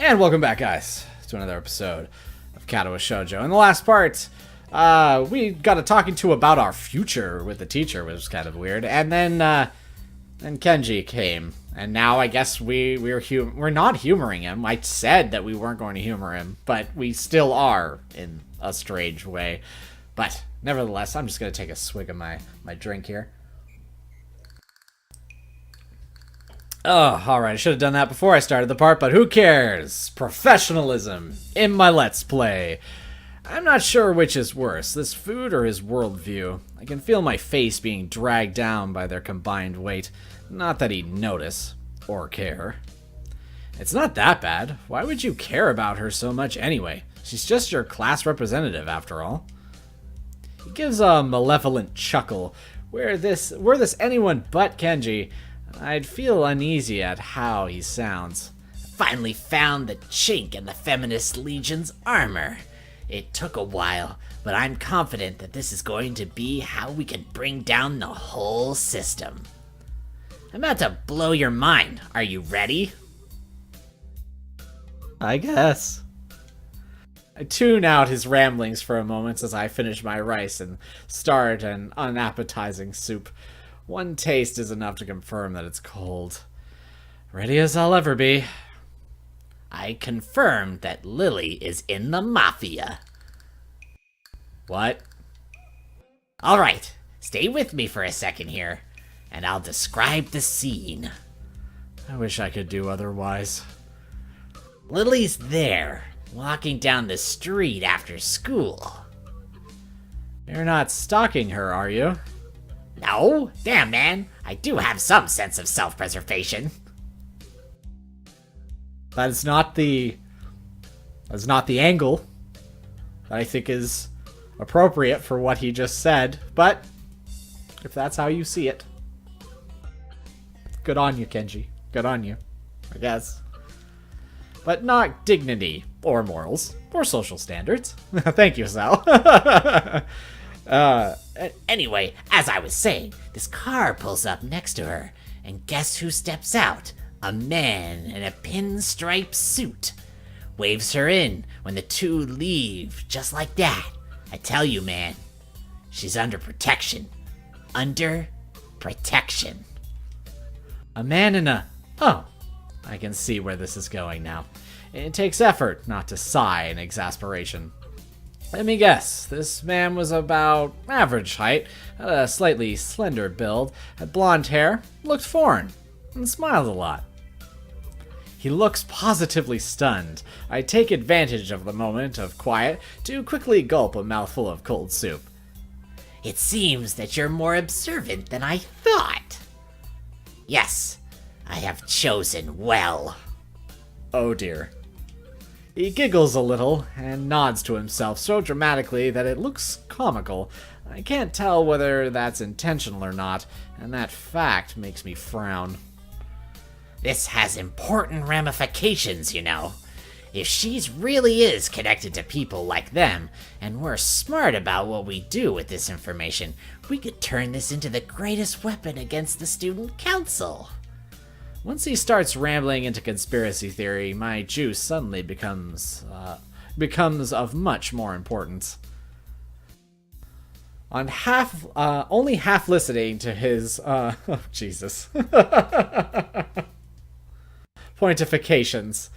And welcome back, guys, to another episode of Katawa Shoujo. In the last part, we got a talking to about our future with the teacher, which was kind of weird. And then Kenji came, and now I guess we're not humoring him. I said that we weren't going to humor him, but we still are in a strange way. But nevertheless, I'm just gonna take a swig of my drink here. Oh, alright, I should have done that before I started the part, but who cares? Professionalism in my Let's Play. I'm not sure which is worse, this food or his worldview. I can feel my face being dragged down by their combined weight. Not that he'd notice, or care. It's not that bad. Why would you care about her so much anyway? She's just your class representative, after all. He gives a malevolent chuckle. Were this anyone but Kenji, I'd feel uneasy at how he sounds. Finally found the chink in the Feminist Legion's armor. It took a while, but I'm confident that this is going to be how we can bring down the whole system. I'm about to blow your mind. Are you ready? I guess. I tune out his ramblings for a moment as I finish my rice and start an unappetizing soup. One taste is enough to confirm that it's cold. Ready as I'll ever be. I confirm that Lilly is in the Mafia. What? Alright, stay with me for a second here, and I'll describe the scene. I wish I could do otherwise. Lily's there, walking down the street after school. You're not stalking her, are you? No, damn man, I do have some sense of self-preservation. That's not the angle that I think is appropriate for what he just said, but if that's how you see it, good on you, Kenji. Good on you, I guess. But not dignity, or morals, or social standards. Thank you, Sal. Anyway, as I was saying, this car pulls up next to her, and guess who steps out? A man in a pinstripe suit. Waves her in when the two leave, just like that. I tell you, man, she's under protection. Under protection. A man in a... Oh, I can see where this is going now. It takes effort not to sigh in exasperation. Let me guess, this man was about average height, had a slightly slender build, had blonde hair, looked foreign, and smiled a lot. He looks positively stunned. I take advantage of the moment of quiet to quickly gulp a mouthful of cold soup. It seems that you're more observant than I thought. Yes, I have chosen well. Oh dear. He giggles a little and nods to himself so dramatically that it looks comical. I can't tell whether that's intentional or not, and that fact makes me frown. This has important ramifications, you know. If she's really is connected to people like them, and we're smart about what we do with this information, we could turn this into the greatest weapon against the student council. Once he starts rambling into conspiracy theory, my juice suddenly becomes of much more importance. Only half listening to his oh Jesus pontifications.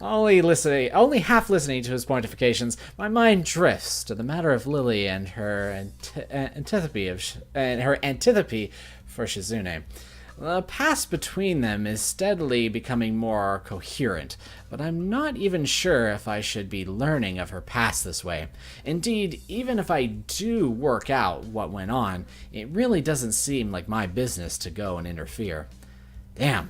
Only half listening to his pontifications, my mind drifts to the matter of Lilly and her antipathy for Shizune. The past between them is steadily becoming more coherent, but I'm not even sure if I should be learning of her past this way. Indeed, even if I do work out what went on, it really doesn't seem like my business to go and interfere. Damn.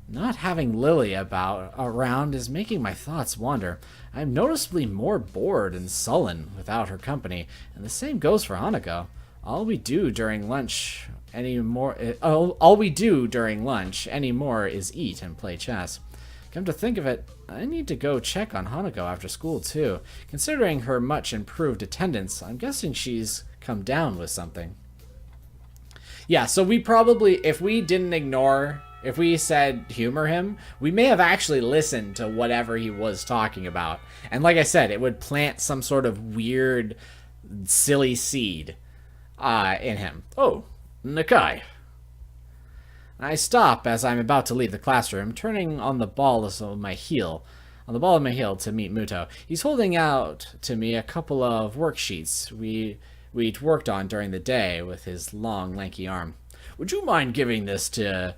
Not having Lilly around is making my thoughts wander. I'm noticeably more bored and sullen without her company, and the same goes for Hanako. All we do during lunch anymore is eat and play chess. Come to think of it, I need to go check on Hanako after school too. Considering her much improved attendance, I'm guessing she's come down with something. Yeah, so we probably, if we didn't ignore If we said humor him, we may have actually listened to whatever he was talking about. And like I said, it would plant some sort of weird, silly seed in him. Oh, Nakai. I stop as I'm about to leave the classroom, turning on the ball of my heel to meet Muto. He's holding out to me a couple of worksheets we'd worked on during the day with his long, lanky arm. Would you mind giving this to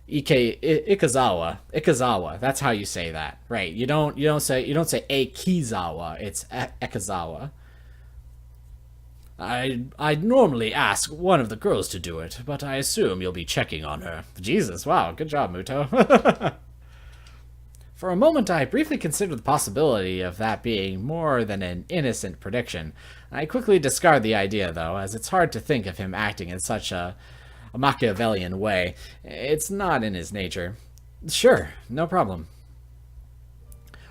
Ikazawa? Ikazawa, that's how you say that, right? You don't say Akizawa. It's Ikazawa. I'd normally ask one of the girls to do it, but I assume you'll be checking on her. Jesus, wow, good job, Muto. For a moment, I briefly considered the possibility of that being more than an innocent prediction. I quickly discard the idea, though, as it's hard to think of him acting in such a Machiavellian way. It's not in his nature. Sure, no problem.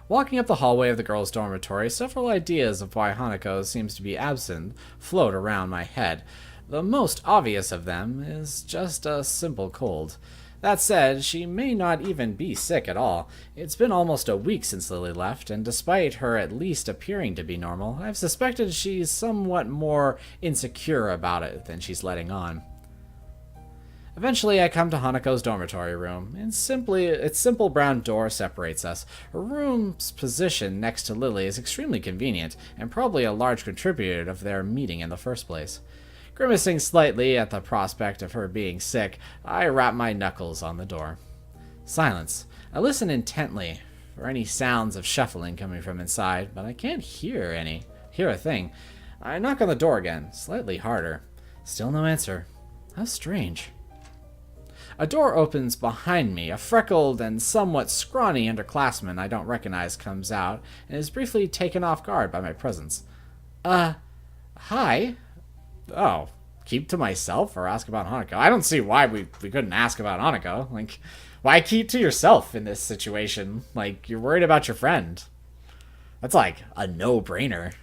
Walking up the hallway of the girls' dormitory, several ideas of why Hanako seems to be absent float around my head. The most obvious of them is just a simple cold. That said, she may not even be sick at all. It's been almost a week since Lilly left, and despite her at least appearing to be normal, I've suspected she's somewhat more insecure about it than she's letting on. Eventually, I come to Hanako's dormitory room, and its simple brown door separates us. Her room's position next to Lilly is extremely convenient, and probably a large contributor of their meeting in the first place. Grimacing slightly at the prospect of her being sick, I rap my knuckles on the door. Silence. I listen intently for any sounds of shuffling coming from inside, but I can't hear a thing. I knock on the door again, slightly harder. Still no answer. How strange. A door opens behind me. A freckled and somewhat scrawny underclassman I don't recognize comes out and is briefly taken off guard by my presence. Hi? Oh, keep to myself or ask about Hanako? I don't see why we couldn't ask about Hanako. Like, why keep to yourself in this situation? Like, you're worried about your friend. That's like a no-brainer.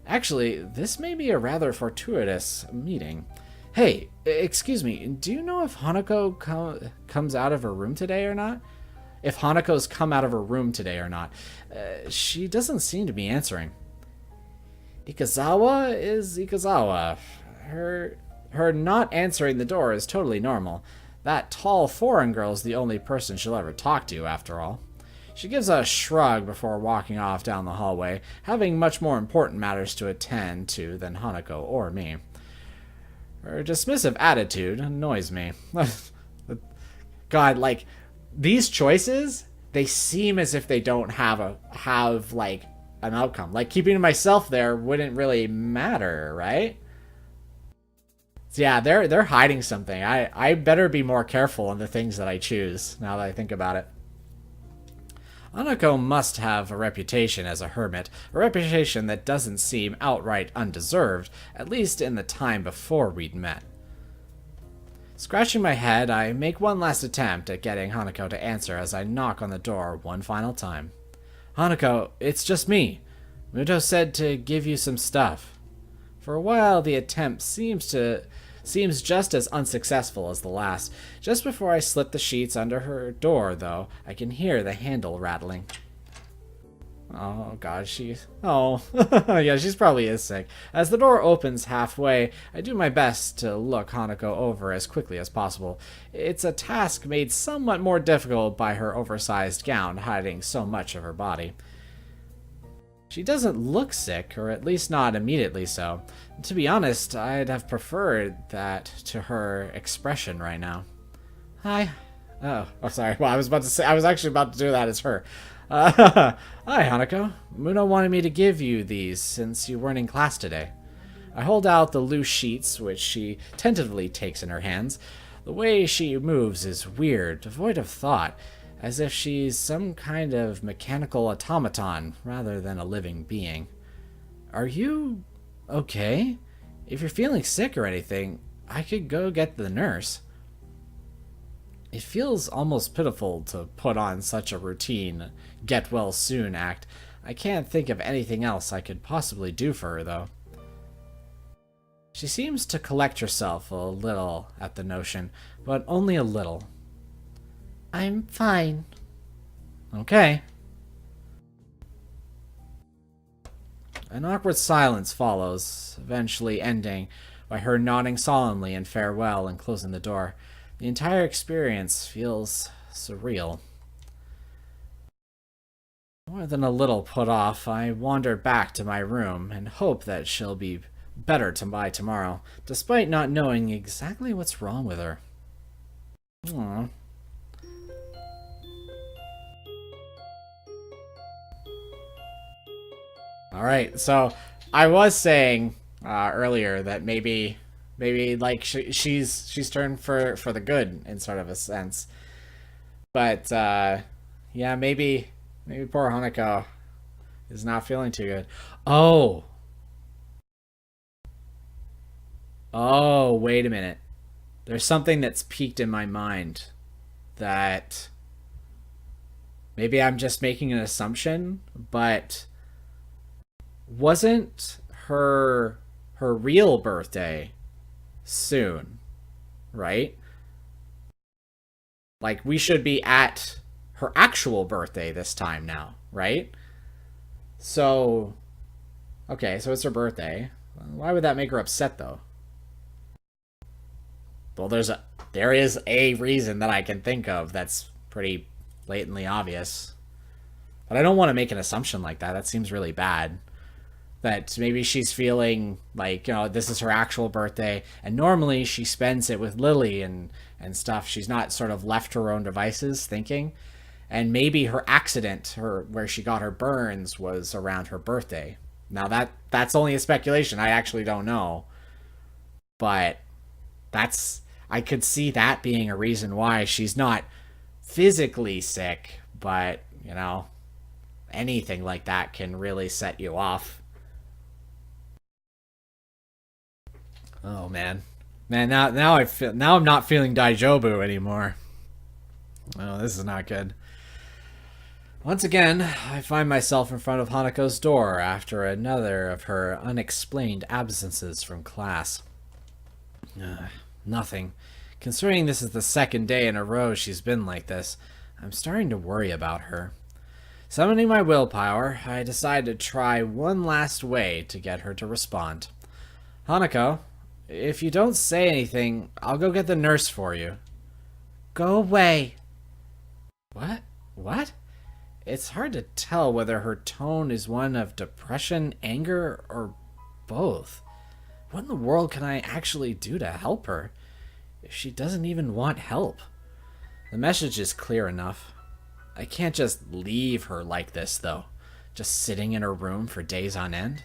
Actually, this may be a rather fortuitous meeting. Hey, excuse me, do you know if Hanako comes out of her room today or not? If Hanako's come out of her room today or not? She doesn't seem to be answering. Ikazawa is Ikazawa. Her not answering the door is totally normal. That tall foreign girl's the only person she'll ever talk to, after all. She gives a shrug before walking off down the hallway, having much more important matters to attend to than Hanako or me. Her dismissive attitude annoys me. God, like, these choices, they seem as if they don't have an outcome. Like, keeping myself there wouldn't really matter, right? So yeah, they're hiding something. I better be more careful on the things that I choose, now that I think about it. Hanako must have a reputation as a hermit, a reputation that doesn't seem outright undeserved, at least in the time before we'd met. Scratching my head, I make one last attempt at getting Hanako to answer as I knock on the door one final time. Hanako, it's just me. Muto said to give you some stuff. For a while, the attempt seems just as unsuccessful as the last. Just before I slip the sheets under her door, though, I can hear the handle rattling. Oh, God, yeah, she's probably is sick. As the door opens halfway, I do my best to look Hanako over as quickly as possible. It's a task made somewhat more difficult by her oversized gown hiding so much of her body. She doesn't look sick, or at least not immediately so. To be honest, I'd have preferred that to her expression right now. Hi. Oh, sorry. Well, I was actually about to do that as her. Hi, Hanako. Muno wanted me to give you these since you weren't in class today. I hold out the loose sheets, which she tentatively takes in her hands. The way she moves is weird, devoid of thought, as if she's some kind of mechanical automaton rather than a living being. Are you okay? If you're feeling sick or anything, I could go get the nurse. It feels almost pitiful to put on such a routine get-well-soon act. I can't think of anything else I could possibly do for her, though. She seems to collect herself a little at the notion, but only a little. I'm fine. Okay. An awkward silence follows, eventually ending by her nodding solemnly in farewell and closing the door. The entire experience feels surreal. More than a little put off, I wander back to my room and hope that she'll be better by tomorrow, despite not knowing exactly what's wrong with her. Aww. All right, so I was saying earlier that maybe like she's turned for the good in sort of a sense, but yeah, maybe poor Hanako is not feeling too good. Oh, wait a minute. There's something that's peaked in my mind that maybe I'm just making an assumption, but wasn't her real birthday soon, right? Like we should be at her actual birthday this time now, right? So okay, so it's her birthday. Why would that make her upset though? Well, there is a reason that I can think of that's pretty blatantly obvious. But I don't want to make an assumption like that. That seems really bad. That maybe she's feeling like, this is her actual birthday, and normally she spends it with Lilly and stuff. She's not sort of left to her own devices thinking. And maybe her accident, where she got her burns, was around her birthday. Now that's only a speculation. I actually don't know. But I could see that being a reason why she's not physically sick, but, anything like that can really set you off. Oh man, now I'm not feeling Daijobu anymore. Oh, this is not good. Once again, I find myself in front of Hanako's door after another of her unexplained absences from class. Nothing. Considering this is the second day in a row she's been like this, I'm starting to worry about her. Summoning my willpower, I decide to try one last way to get her to respond. Hanako, if you don't say anything, I'll go get the nurse for you. Go away. What? What? It's hard to tell whether her tone is one of depression, anger, or both. What in the world can I actually do to help her if she doesn't even want help? The message is clear enough. I can't just leave her like this, though. Just sitting in her room for days on end.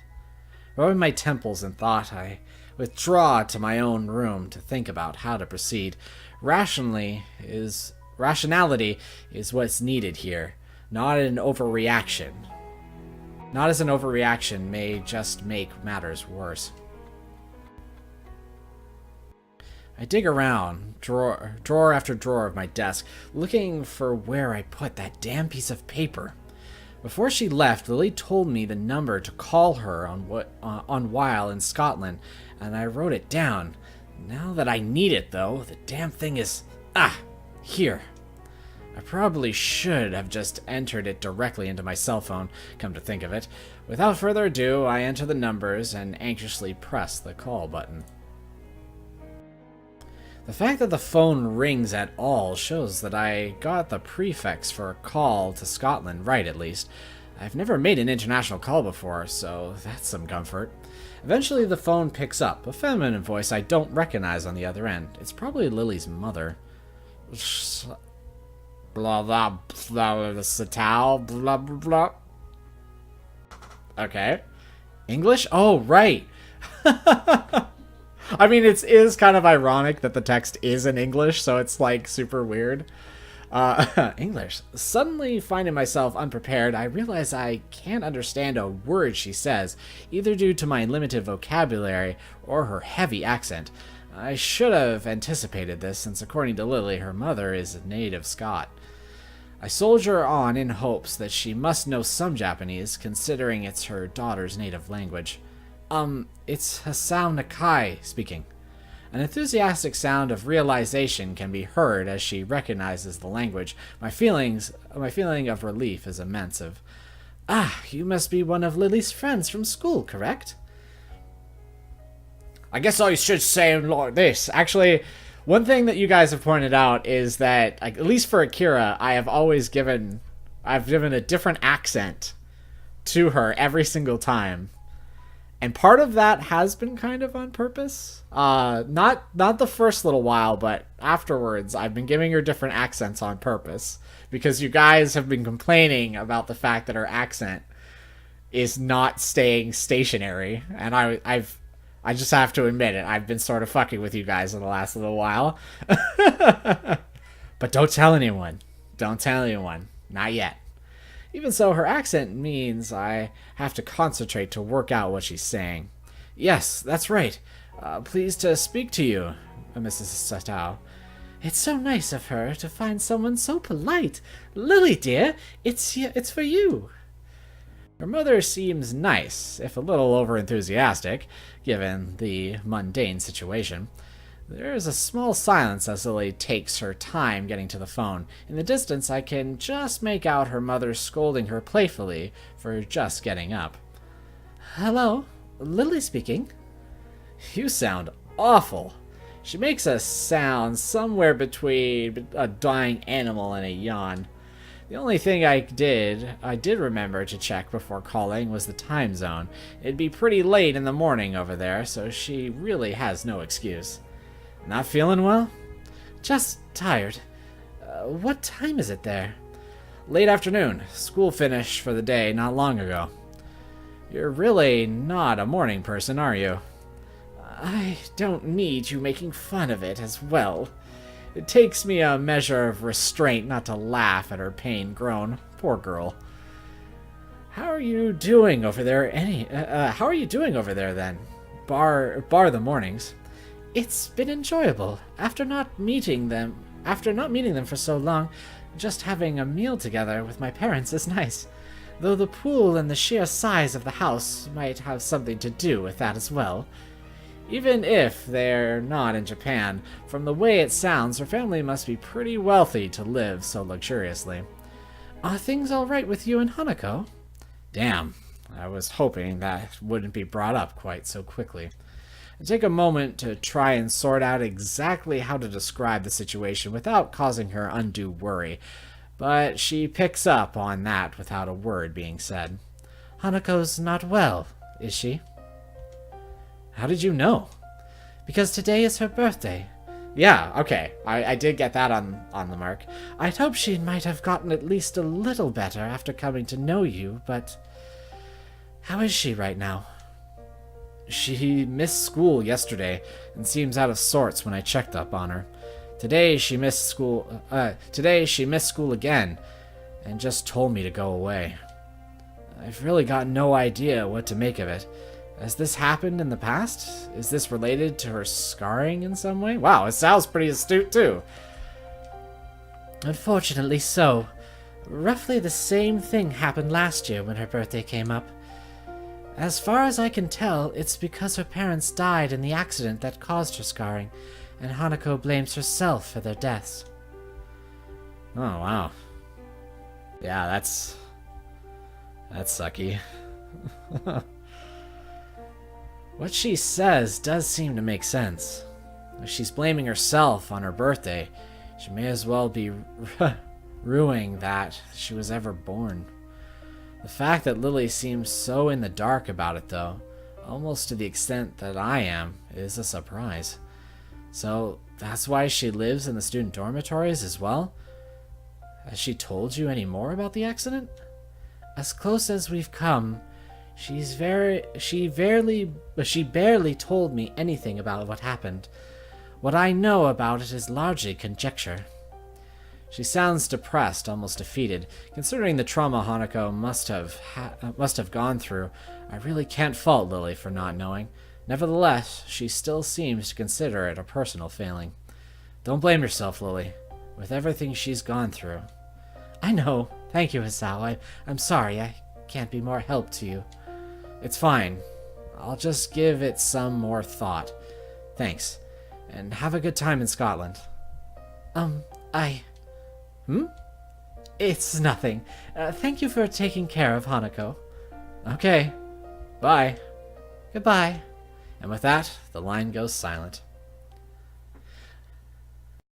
Rubbing my temples in thought, I withdraw to my own room to think about how to proceed. Rationality is what's needed here, not an overreaction. Not as an overreaction may just make matters worse. I dig around, drawer after drawer of my desk, looking for where I put that damn piece of paper. Before she left, Lily told me the number to call her on while in Scotland, and I wrote it down. Now that I need it, though, the damn thing is... here. I probably should have just entered it directly into my cell phone, come to think of it. Without further ado, I enter the numbers and anxiously press the call button. The fact that the phone rings at all shows that I got the prefix for a call to Scotland right, at least. I've never made an international call before, so that's some comfort. Eventually the phone picks up, a feminine voice I don't recognize on the other end. It's probably Lily's mother. Blah blah blah, blah blah blah. Okay. English? Oh, right. I mean, it is kind of ironic that the text is in English, so it's like super weird. English. Suddenly finding myself unprepared, I realize I can't understand a word she says, either due to my limited vocabulary or her heavy accent. I should have anticipated this, since according to Lily, her mother is a native Scot. I soldier on in hopes that she must know some Japanese, considering it's her daughter's native language. It's Hasao Nakai speaking. An enthusiastic sound of realization can be heard as she recognizes the language. My feeling of relief is immense. You must be one of Lily's friends from school, correct? I guess I should say like this. Actually, one thing that you guys have pointed out is that, like, at least for Akira, I've given a different accent to her every single time. And part of that has been kind of on purpose. Not the first little while, but afterwards, I've been giving her different accents on purpose. Because you guys have been complaining about the fact that her accent is not staying stationary. And I just have to admit it. I've been sort of fucking with you guys in the last little while. But don't tell anyone. Don't tell anyone. Not yet. Even so, her accent means I have to concentrate to work out what she's saying. Yes, that's right. Pleased to speak to you, Mrs. Satao. It's so nice of her to find someone so polite. Lily, dear, it's for you. Her mother seems nice, if a little overenthusiastic, given the mundane situation. There is a small silence as Lily takes her time getting to the phone. In the distance, I can just make out her mother scolding her playfully for just getting up. Hello, Lily speaking. You sound awful. She makes a sound somewhere between a dying animal and a yawn. The only thing I did remember to check before calling was the time zone. It'd be pretty late in the morning over there, so she really has no excuse. Not feeling well? Just tired. What time is it there? Late afternoon. School finished for the day not long ago. You're really not a morning person, are you? I don't need you making fun of it as well. It takes me a measure of restraint not to laugh at her pain groan. Poor girl. How are you doing over there how are you doing over there then? Bar the mornings. It's been enjoyable. After not meeting them for so long, just having a meal together with my parents is nice. Though the pool and the sheer size of the house might have something to do with that as well. Even if they're not in Japan, from the way it sounds, her family must be pretty wealthy to live so luxuriously. Are things all right with you and Hanako? Damn, I was hoping that wouldn't be brought up quite so quickly. I take a moment to try and sort out exactly how to describe the situation without causing her undue worry, but she picks up on that without a word being said. Hanako's not well, is she? How did you know? Because today is her birthday. Yeah, okay. I did get that on the mark. I'd hoped she might have gotten at least a little better after coming to know you, but... How is she right now? She missed school yesterday and seems out of sorts when I checked up on her. Today she missed school again and just told me to go away. I've really got no idea what to make of it. Has this happened in the past? Is this related to her scarring in some way? Wow, it sounds pretty astute too. Unfortunately so. Roughly the same thing happened last year when her birthday came up. As far as I can tell, it's because her parents died in the accident that caused her scarring, and Hanako blames herself for their deaths. Oh, wow. Yeah, that's sucky. What she says does seem to make sense. If she's blaming herself on her birthday, she may as well be ruining that she was ever born. The fact that Lily seems so in the dark about it, though, almost to the extent that I am, is a surprise. So, that's why she lives in the student dormitories as well? Has she told you any more about the accident? As close as we've come, she barely told me anything about what happened. What I know about it is largely conjecture. She sounds depressed, almost defeated. Considering the trauma Hanako must have gone through, I really can't fault Lily for not knowing. Nevertheless, she still seems to consider it a personal failing. Don't blame yourself, Lily, with everything she's gone through. I know. Thank you, Hisao. I'm sorry. I can't be more help to you. It's fine. I'll just give it some more thought. Thanks. and have a good time in Scotland. I... It's nothing. Thank you for taking care of Hanako. Okay, bye. Goodbye. And with that, the line goes silent.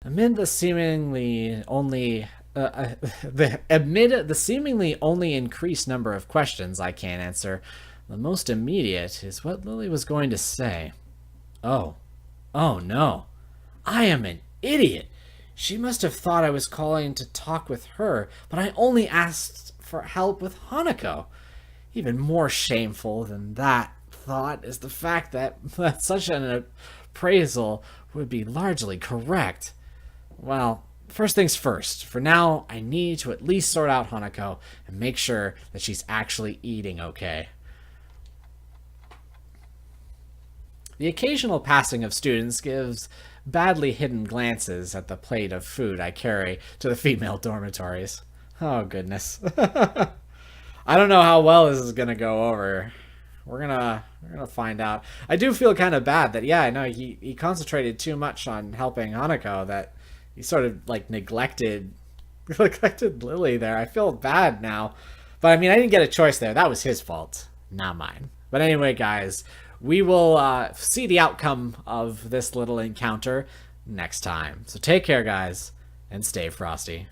Amid the seemingly only increased number of questions I can't answer, the most immediate is what Lilly was going to say. Oh no. I am an idiot. She must have thought I was calling to talk with her, but I only asked for help with Hanako. Even more shameful than that thought is the fact that such an appraisal would be largely correct. Well, first things first. For now, I need to at least sort out Hanako and make sure that she's actually eating okay. The occasional passing of students gives badly hidden glances at the plate of food I carry to the female dormitories. Oh, goodness. I don't know how well this is gonna go over. We're gonna find out. I do feel kind of bad that, yeah, I know he concentrated too much on helping Hanako that he sort of like neglected Lilly there. I feel bad now. But I mean, I didn't get a choice there. That was his fault, not mine. But anyway, guys, we will see the outcome of this little encounter next time. So take care, guys, and stay frosty.